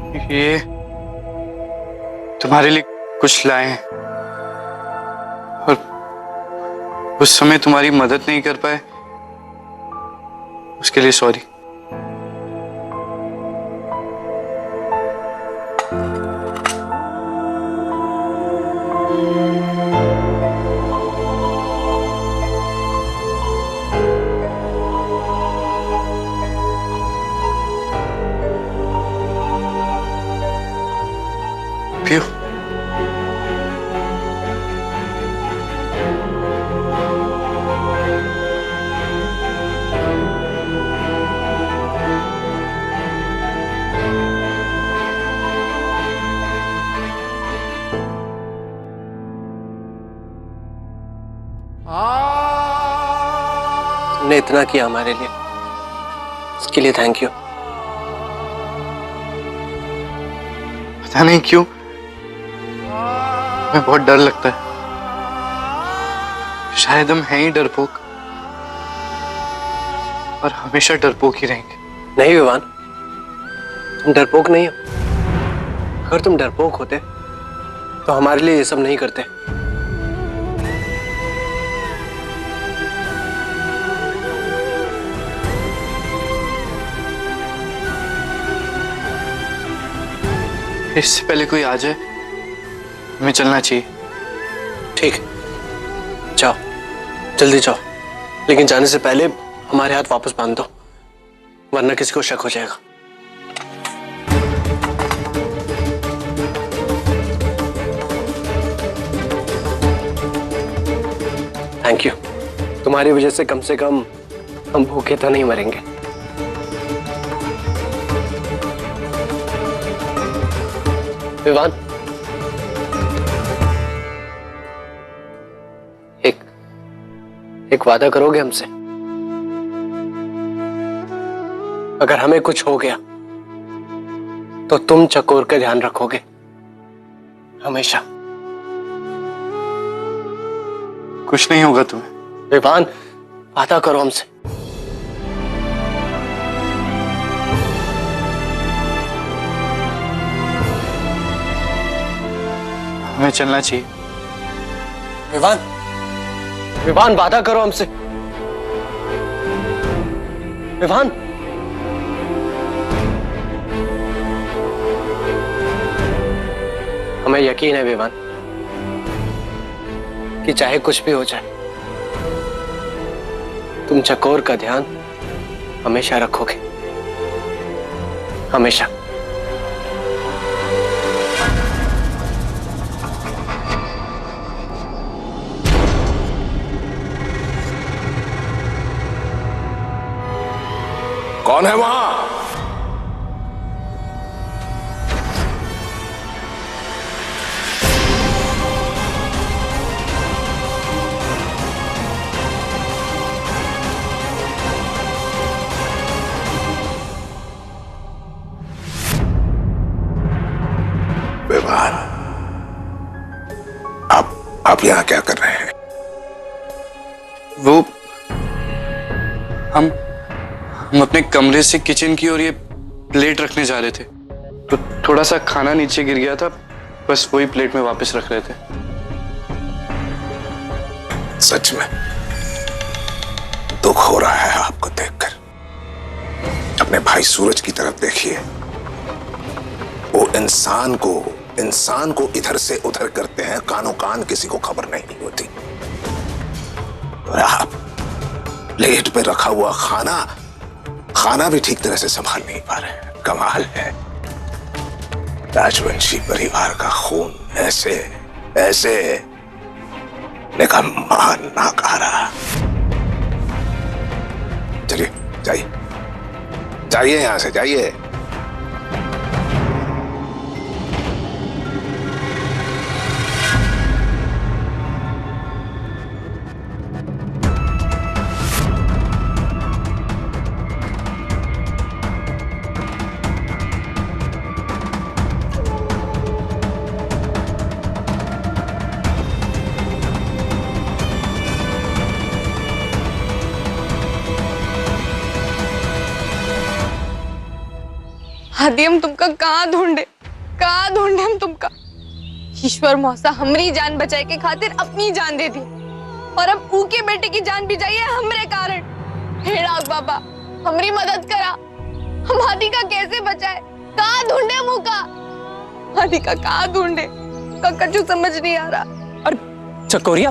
ये तुम्हारे लिए कुछ लाए हैं और उस समय तुम्हारी मदद नहीं कर पाए, उसके लिए सॉरी। पियो। तुमने इतना किया हमारे लिए, इसके लिए थैंक यू। पता नहीं क्यों मैं बहुत डर लगता है। शायद हम हैं ही डरपोक और हमेशा डरपोक ही रहेंगे। नहीं विवान, तुम डरपोक नहीं हो। अगर तुम डरपोक होते तो हमारे लिए ये सब नहीं करते। इससे पहले कोई आ जाए, हमें चलना चाहिए। ठीक है, जाओ, जल्दी जाओ, लेकिन जाने से पहले हमारे हाथ वापस बांध दो, वरना किसी को शक हो जाएगा। Thank you. तुम्हारी वजह से कम हम भूखे तो नहीं मरेंगे। विवान, एक वादा करोगे हमसे? अगर हमें कुछ हो गया तो तुम चकोर का ध्यान रखोगे हमेशा। कुछ नहीं होगा तुम्हें। विवान, वादा करो हमसे। हमें चलना चाहिए। विवान, विवान, वादा करो हमसे। विवान, हमें यकीन है विवान कि चाहे कुछ भी हो जाए, तुम चकोर का ध्यान हमेशा रखोगे, हमेशा। कौन है वहां? विवान, आप यहां क्या कर रहे हैं? वो हम अपने कमरे से किचन की ओर ये प्लेट रखने जा रहे थे, तो थोड़ा सा खाना नीचे गिर गया था, बस वही प्लेट में वापस रख रहे थे। सच में दुख हो रहा है आपको देखकर। अपने भाई सूरज की तरफ देखिए, वो इंसान को इधर से उधर करते हैं, कानो कान किसी को खबर नहीं होती। और आप प्लेट पे रखा हुआ खाना भी ठीक तरह से संभाल नहीं पा रहे। कमाल है, राजवंशी परिवार का खून ऐसे निकम्मा नाकारा। चलिए, जाइए यहां से, जाइए। आदि हम तुमका कहाँ ढूंढे हम तुमका। ईश्वर मौसा हमारी जान बचाए के खातिर अपनी जान दे दी और अब ऊके बेटे की जान भी जाइए हमरे कारण। हे डाक बाबा हमारी मदद करा, हम आदि का कैसे बचाए, कहाँ ढूंढे मुँह का, आदि का कहाँ ढूंढे का कछु समझ नहीं आ रहा। अरे चकोरिया,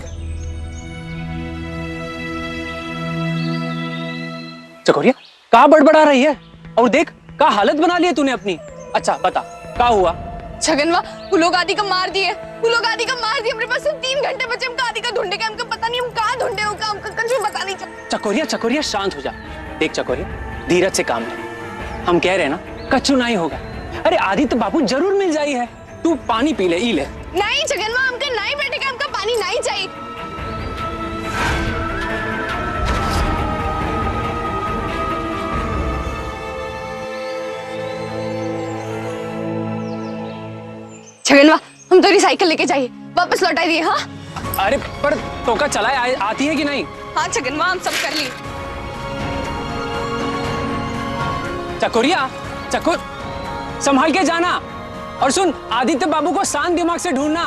चकोरिया कहाँ बड़बड़ा रही है? और देख क्या हालत बना ली है तूने अपनी। अच्छा बता क्या हुआ? छगनवा वो लोग आदि का मार दिए, हमारे पास सिर्फ 3 घंटे बचे, हमका आदि का ढूंढे, हमको पता नहीं हम कहाँ ढूंढे होगा, हमको कुछ भी पता नहीं चला। चकोरिया शांत हो जा। देख चकोरिया धीरज से काम ले, हम कह रहे हैं ना कछु नहीं होगा। अरे आदित्य बाबू जरूर मिल जाई है, तू पानी पी ले, ले। नहीं छगनवा हमका नहीं बेटे का, हमका पानी नहीं चाहिए। छगनवा हम तो साइकिल लेके जाइए, वापस लौटाई दिए। हाँ अरे पर तो का चलाए आती है कि नहीं? हाँ छगनवा हम सब कर लिए। चकोरिया चकोर संभाल के जाना, और सुन आदित्य बाबू को शांत दिमाग से ढूंढना।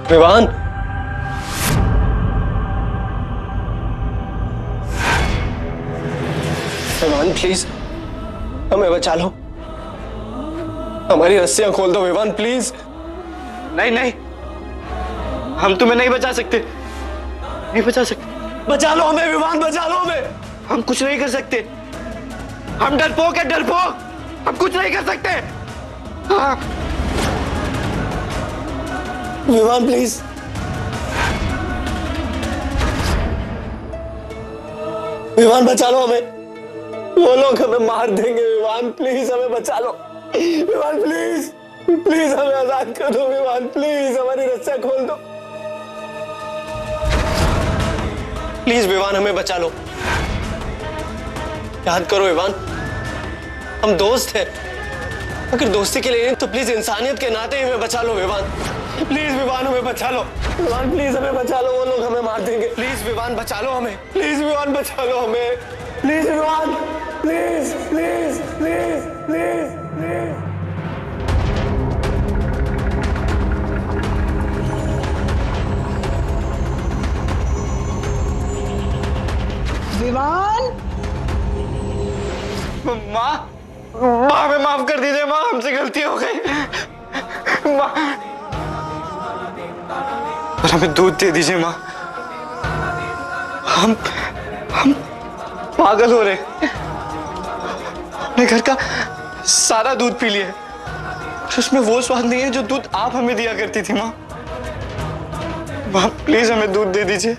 विवान विवान प्लीज हमें बचा लो, हमारी रस्सियां खोल दो विवान प्लीज। नहीं, हम तुम्हें नहीं बचा सकते, बचा लो हमें विवान, बचा लो हमें। हम कुछ नहीं कर सकते, हम डरपोक है, हम कुछ नहीं कर सकते। हाँ विवान प्लीज, विवान बचा लो हमें, वो लोग हमें मार देंगे। विवान प्लीज हमें बचा लो, विवान प्लीज हमें आजाद कर दो। विवान प्लीज हमारी रस्सियां खोल दो, प्लीज विवान हमें बचा लो। याद करो विवान, हम दोस्त हैं, अगर दोस्ती के लिए तो प्लीज इंसानियत के नाते हमें बचा लो विवान। प्लीज विवान हमें बचा लो, विवान प्लीज हमें बचा लो, वो लोग हमें मार देंगे। प्लीज विवान बचा लो हमें, प्लीज विवान बचा लो हमें, please Vivaan, please please please please please. Vivaan माँ हमें माफ कर दीजिए माँ, हमसे गलती हो गई माँ, और हमें दूध दे दीजिए माँ। हम पागल हो रहे, अपने घर का सारा दूध पी लिया, उसमें वो स्वाद नहीं है जो दूध आप हमें दिया करती थी माँ। माँ प्लीज हमें दूध दे दीजिए।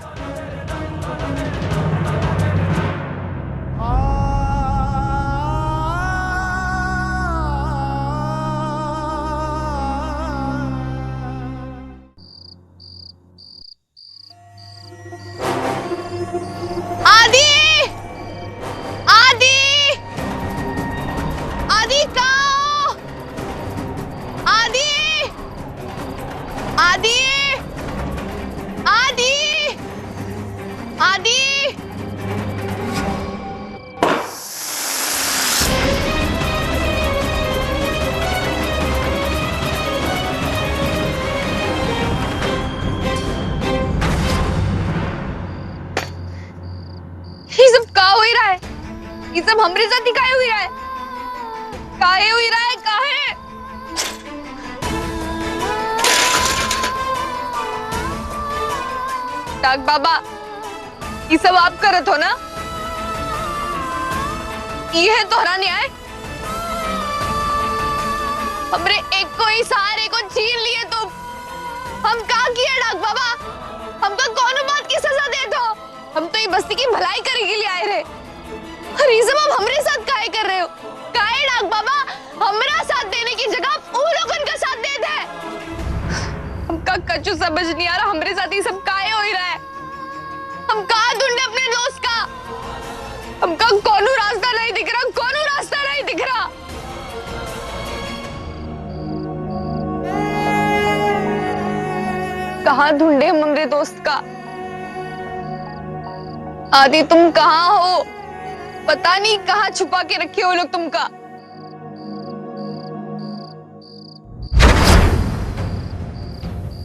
ये सब हमरे साथ ही काहे हुई रहा है, काहे? डाक बाबा ये सब आप करत हो ना, ये है तोहरा न्याय। हमरे एक को ही सारे को छीन लिए तुम, हम का किया डाक बाबा, हमका कौन बात की सजा दे दो, हम तो ये बस्ती की भलाई करने के लिए आए रहे। अरे ये सब आप हमरे साथ काहे कर रहे हो, काहे डाक बाबा, हमरा साथ देने की जगह वो लोग उनका साथ देते हैं। हमका कछु समझ नहीं आ रहा, हमरे साथ ये सब काहे हो ही रहा है, हम कहाँ ढूंढे अपने दोस्त का, हमका कोनो रास्ता नहीं दिख रहा, कोनो रास्ता नहीं दिख रहा। कहाँ ढूंढे हम मेरे दोस्त का। आदि तुम कहाँ हो? पता नहीं कहाँ छुपा के रखे हो लोग तुमका।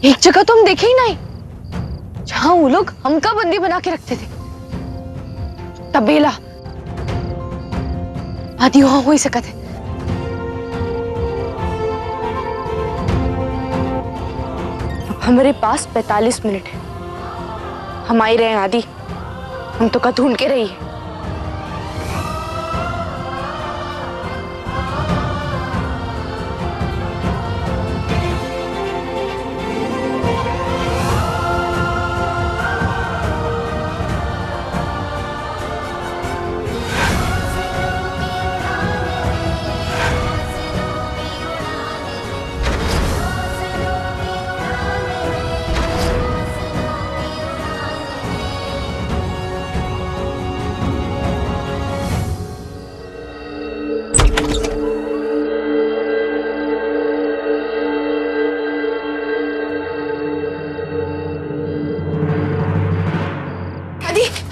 एक जगह तो हम देखे ही नहीं जहां वो लोग हमका बंदी बना के रखते थे। तबेला आदि वहां हो ही सका थे। अब हमारे पास 45 मिनट है। हम आ ही रहे हैं आदि, हम तो का ढूंढ के रही है।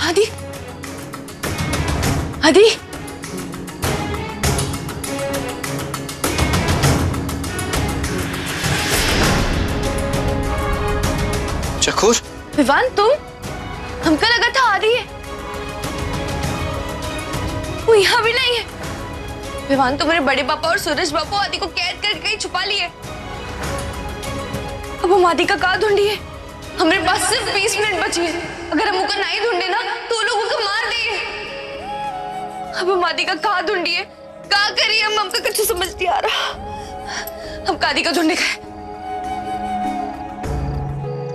आदि आदि चकोर, विवान तुम? हमको लगा था आदि है, वो यहाँ भी नहीं है। विवान तुम्हारे बड़े पापा और सूरज बापू आदि को कैद करके कहीं छुपा लिए। अब हम आदि का कहाँ ढूंढिए? हमारे पास सिर्फ 20 मिनट बची है। अगर हम उनका नहीं ढूंढे ना तो वो लोगों को मार दिए। अब हम आदि का कहाँ ढूंढिए? कहाँ करिए? हम हमका कुछ समझ नहीं आ रहा। हम आदि का ढूंढने गए।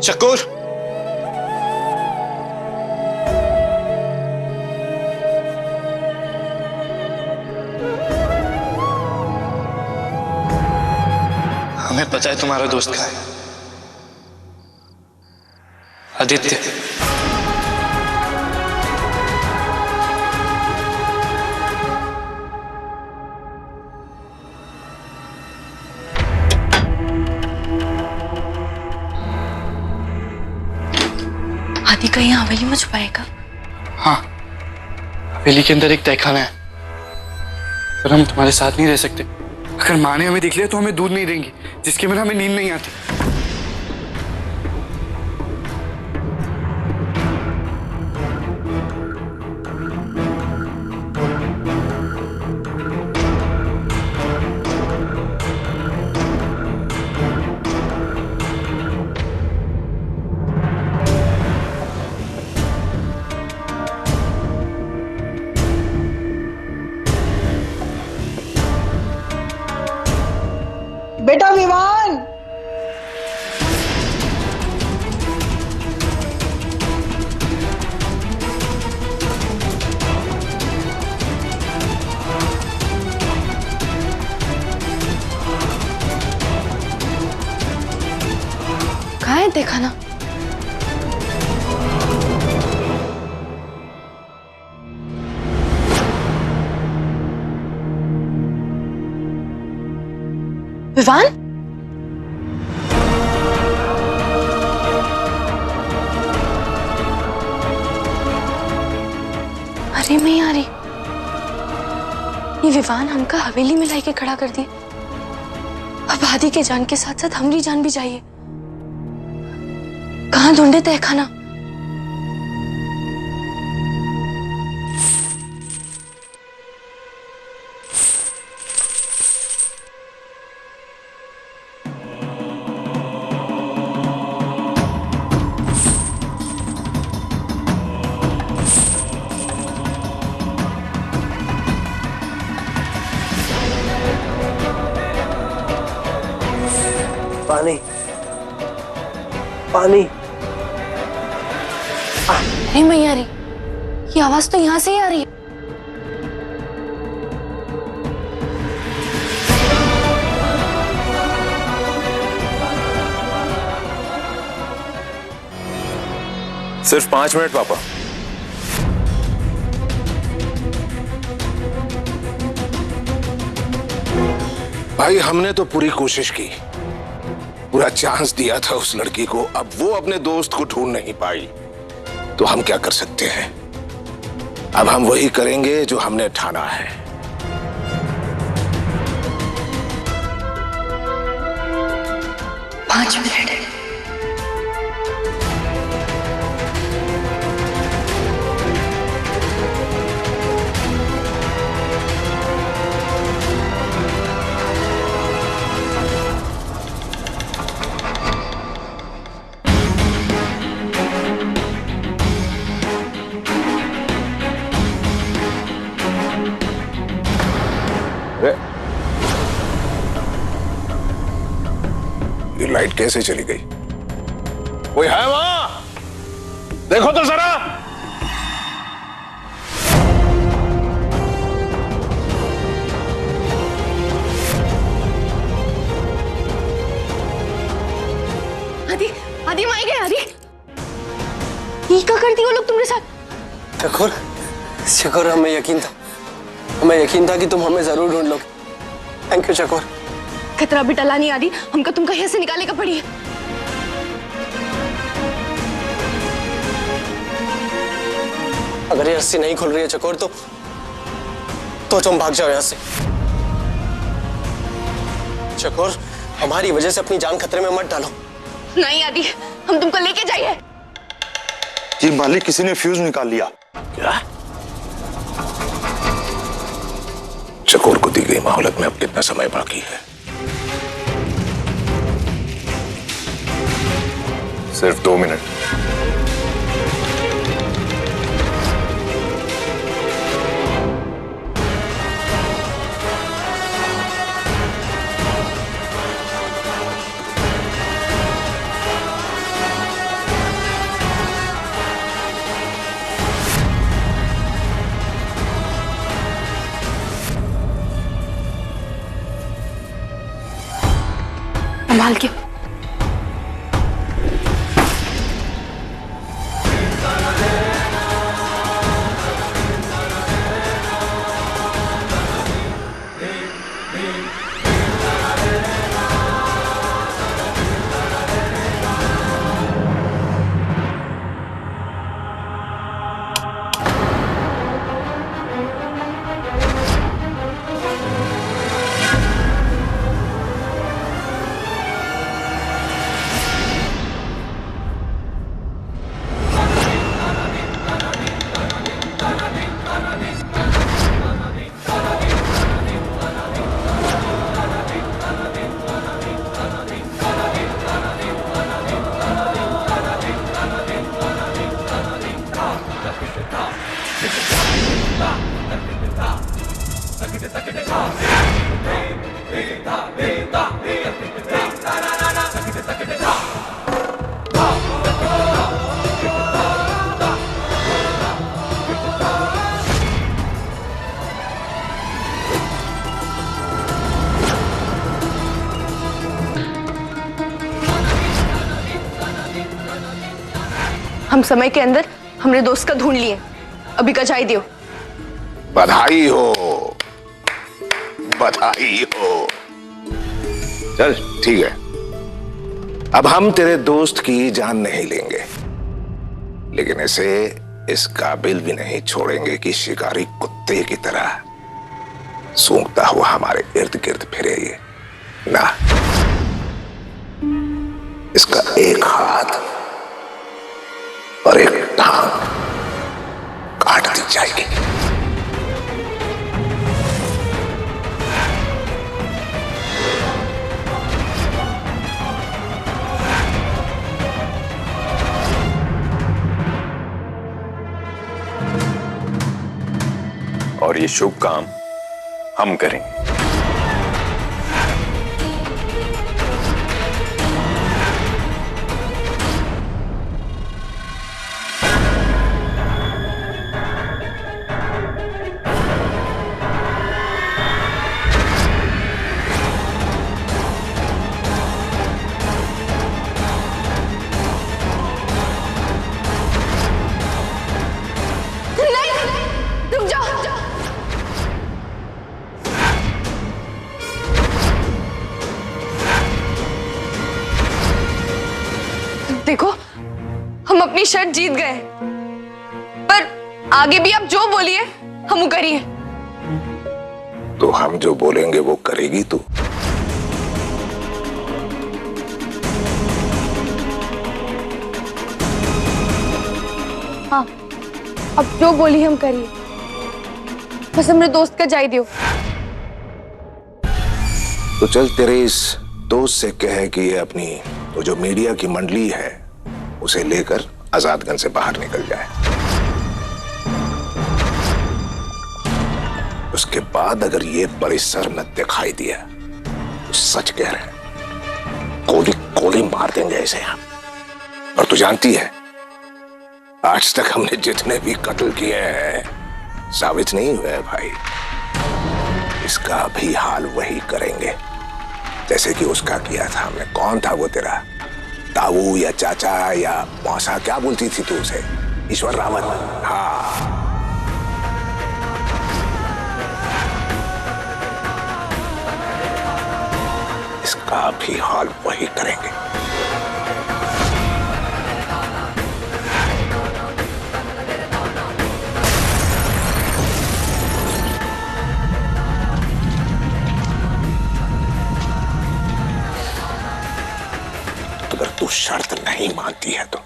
चकोर, हमें पता है तुम्हारा दोस्त कहाँ है। आदित्य। आदि कहीं हवेली में छुपाएगा? हाँ, हवेली के अंदर एक तहखाना है, पर हम तुम्हारे साथ नहीं रह सकते। अगर माँ ने हमें देख लिया तो हमें दूध नहीं देंगी, जिसके बिना हमें नींद नहीं आती। बेटा विवान, कहाँ है देखा ना? विवान? अरे मैं आ रही। ये विवान हमका हवेली में लाके खड़ा कर दिए। अब आदि के जान के साथ साथ हमारी जान भी चाहिए। कहाँ ढूंढे तहखाना? पानी, पानी। अरे मैं आ रही। ये आवाज तो यहाँ से ही आ रही है। सिर्फ 5 मिनट पापा। भाई हमने तो पूरी कोशिश की, पूरा चांस दिया था उस लड़की को, अब वो अपने दोस्त को ढूंढ नहीं पाई, तो हम क्या कर सकते हैं? अब हम वही करेंगे जो हमने ठाना है। पांच मिनट है। ये लाइट कैसे चली गई? कोई है वहां? देखो तो जरा। आदि आदि माई गए। आदि ये क्या करती वो लोग तुम्हारे साथ? चकोर, चकोर, हमें यकीन था कि तुम हमें जरूर ढूंढ लोगे। थैंक यू चकोर। खतरा भी टला नहीं आदि, हमको तुमको यहाँ से निकाले का पड़ी है। अगर ये रस्सी नहीं खुल रही है चकोर तो तुम भाग जाओ यहाँ से। चकोर, हमारी वजह से अपनी जान खतरे में मत डालो। नहीं आदि, हम तुमको लेके जाइए। जी मालिक, किसी ने फ्यूज निकाल लिया। क्या? चकोर को दी गई मोहलत में अब कितना समय बाकी है? सिर्फ 2 मिनट। संभाल के। हम समय के अंदर हमने दोस्त का ढूंढ लिए। अभी का चाय दियो। बधाई हो, बधाई हो। चल ठीक है, अब हम तेरे दोस्त की जान नहीं लेंगे, लेकिन इसे इस काबिल भी नहीं छोड़ेंगे कि शिकारी कुत्ते की तरह सूंघता हुआ हमारे इर्द गिर्द फिरे। ये ना, इसका एक हाथ और एक टांग काट दी जाएगी। और ये शुभ काम हम करेंगे। देखो, हम अपनी शर्त जीत गए, पर आगे भी आप जो बोलिए हम वो करिए। तो हम जो बोलेंगे वो करेगी तू? हाँ, अब जो बोली हम करिए, बस हमने दोस्त का जाय दियो। तो चल तेरे इस दोस्त से कहे कि ये अपनी वो जो मीडिया की मंडली है उसे लेकर आजादगंज से बाहर निकल जाए। उसके बाद अगर ये परिसर में दिखाई दिया तो सच कह रहे हैं, गोली गोली मार देंगे इसे हम। और तू जानती है, आज तक हमने जितने भी कत्ल किए हैं साबित नहीं हुए भाई। इसका भी हाल वही करेंगे जैसे कि उसका किया था हमने। कौन था वो तेरा ताऊ या चाचा या मौसा, क्या बोलती थी तू उसे? ईश्वर रावत। हाँ, इसका भी हाल वही करेंगे। अगर तू शर्त नहीं मानती है तो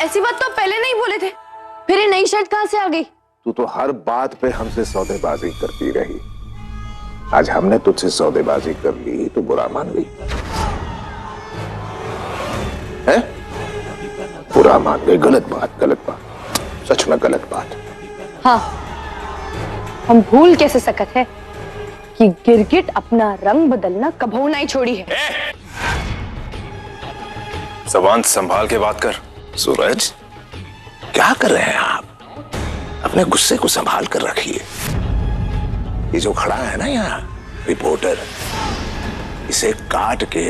ऐसी बात तो पहले नहीं बोले थे, फिर ये नई शर्त कहां से आ गई? तू तो हर बात पे हमसे सौदेबाजी करती रही। आज हमने तुझसे सौदेबाजी कर ली तो बुरा मान ली है? बुरा मान गई। गलत बात, सच में गलत बात। हाँ, हम भूल कैसे सकते हैं कि गिरगिट अपना रंग बदलना कभू नहीं छोड़ी है। जबान संभाल के बात कर। सूरज, क्या कर रहे हैं आप? अपने गुस्से को संभाल कर रखिए। ये जो खड़ा है ना यहाँ रिपोर्टर, इसे काट के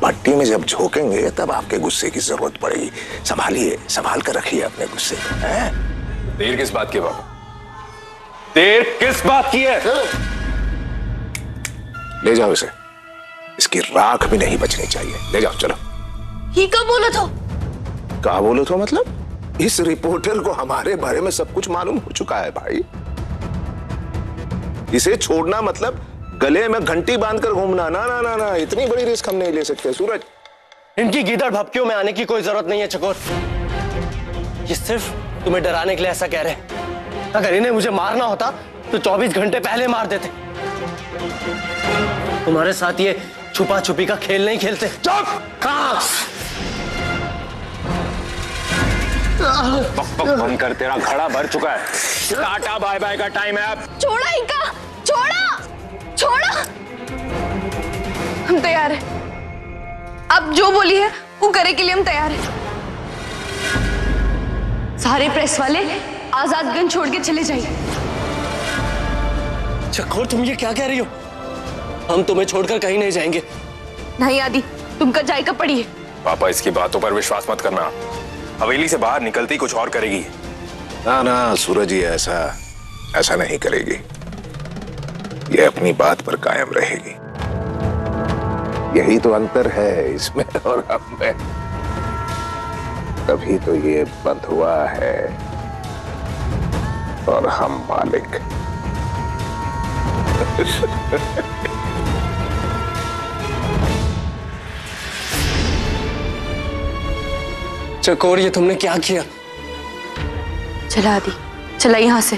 भट्टी में जब झोंकेंगे तब आपके गुस्से की जरूरत पड़ेगी। संभालिए, संभाल कर रखिए अपने गुस्से को। देर किस बात की बाबू? देर किस बात की है? ले जाओ इसे, इसकी राख भी नहीं बचनी चाहिए। ले जाओ, चलो। ही कब बोला था? क्या बोलो तो मतलब? इस रिपोर्टर को हमारे बारे में सब कुछ मालूम हो चुका है भाई। इसे छोड़ना मतलब गले में घंटी बांधकर घूमना। ना ना ना ना, इतनी बड़ी रिस्क हम नहीं ले सकते सूरज। इनकी गीदड़ भपकियों में आने की कोई जरूरत नहीं है चकोर। ये सिर्फ तुम्हें डराने के लिए ऐसा कह रहे हैं। अगर इन्हें मुझे मारना होता तो 24 घंटे पहले मार देते। तुम्हारे साथ ये छुपा छुपी का खेल नहीं खेलते। चुप! बक बंद कर, तेरा घड़ा भर चुका है। टाटा बाय बाय का टाइम है अब। छोड़ा इनका, छोड़ा। हम तैयार हैं। अब जो बोली है वो करे के लिए हम तैयार हैं। सारे प्रेस वाले आजादगंज छोड़ के चले जाइए। चकोर, तुम ये क्या कह रही हो? हम तुम्हें छोड़कर कहीं नहीं जाएंगे। नहीं आदि, तुमका जायका पड़ी है। पापा, इसकी बातों पर विश्वास मत करना। हवेली से बाहर निकलती कुछ और करेगी। ना ना सूरज, ये ऐसा नहीं करेगी। ये अपनी बात पर कायम रहेगी। यही तो अंतर है इसमें और हम में। तभी तो ये बंधुआ है और हम मालिक। चकोर, ये तुमने क्या किया? चला आदि, चला यहां से।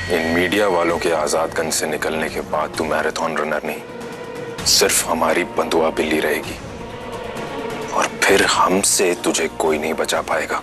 इन मीडिया वालों के आजादगंज से निकलने के बाद तू मैराथन रनर नहीं, सिर्फ हमारी बंधुआ बिल्ली रहेगी। और फिर हमसे तुझे कोई नहीं बचा पाएगा।